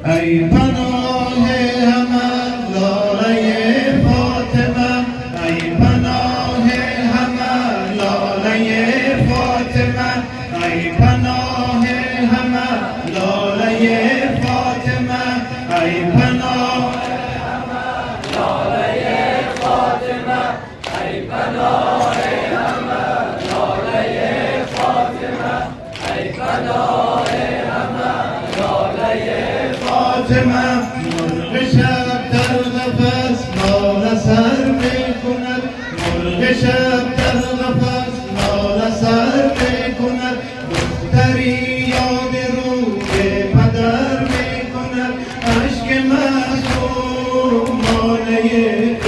ای پناه همه لاله فاطمه، ای پناه همه لاله فاطمه، ای پناه همه لاله فاطمه، ای پناه همه لاله فاطمه، ای پناه همه لاله فاطمه، ای پناه فاطمه. مرغ شب در قفس ناله سر می کند، مرغ شب در قفس ناله سر می کند، دختری یاد روی پدر می کند، اشک معصومانه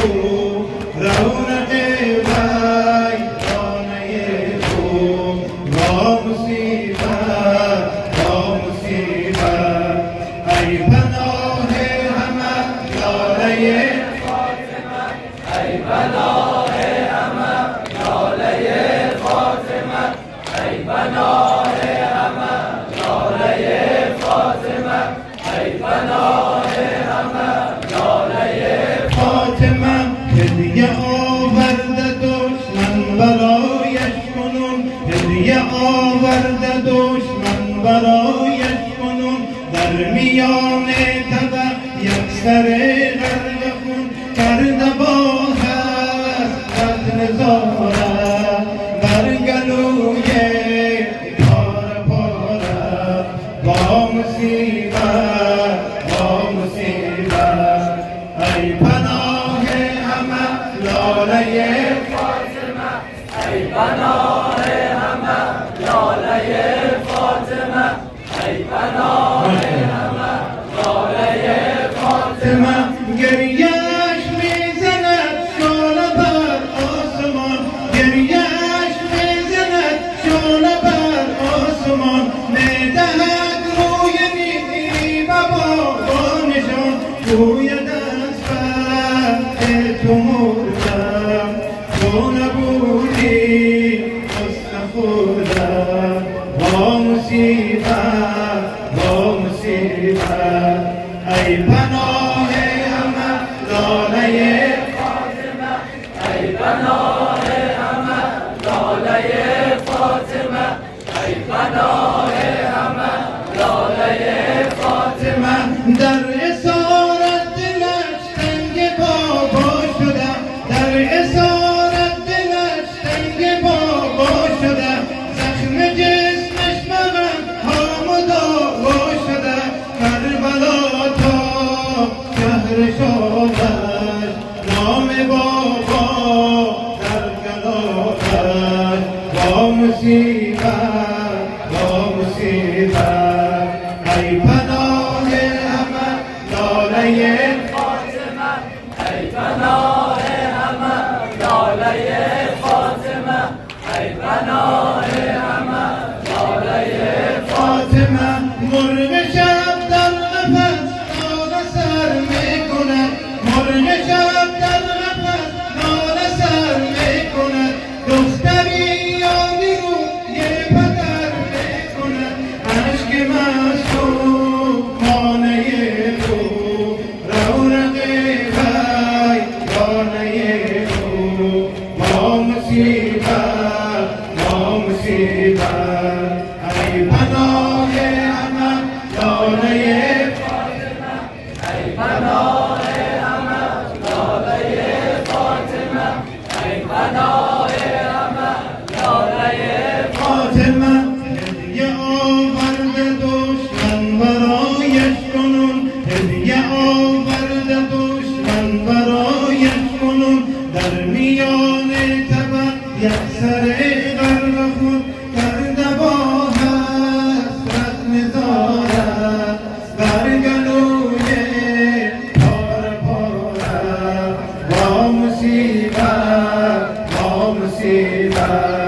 او رونق ویرانه او با مصیبت با مصیبت. ای پناه همه لاله فاطمه، ای پناه همه لاله فاطمه، ای پناه همه لاله فاطمه، ای پناه همه لاله فاطمه. هدیه آورده دشمن برایش کنون، هدیه آورده دشمن برایش کنون، در میان تبع یک سر غرق خون کرده با حسرت نظاره، بر گلوی پاره پاره با مصیبت با مصیبت. ای پناه همه لاله فاطمه، ای پناه همه لاله فاطمه، ای پناه همه لاله فاطمه. گریه‌اش میزند شعله بر آسمان، گریه‌اش میزند شعله بر آسمان، میدهد روی نیکی بابا نشان، گوید از فرد تو مردم، تو نبودی حسن خودم با مصیبت با مصیبت. ای پناه همه لاله فاطمه، ای پناه همه لاله فاطمه، ای پناه همه لاله فاطمه. در اسارت دلش تنگ بابا شده، در اسارت دلش تنگ بابا شده، زخم جسمش مغم هام و داوا شده، کربلا تا شهر شادش نام بابا در گلابش با مصیبت با مصیبت. ای پناه همه لاله فاطمه، ای پناه همه لاله فاطمه، ای پناه همه لاله فاطمه. مرغ شب در قفس ناله سر می کند، مرغ شب در قفس ناله سر می کند، دختری یاد روی پدر می کند، اشک معصومانه او رونق ویرانه او با مصیبت با مصیبت. ای پناه همه لاله فاطمه، ای پناه همه لاله فاطمه، ای پناه همه لاله فاطمه. هدیه آورده دشمن برایش کنون، هدیه آورده دشمن برایش کنون، در میان تبع یک سر غرق خود کرده با حسرت نظاره، بر گلوی پاره پاره با مصیبت با مصیبت.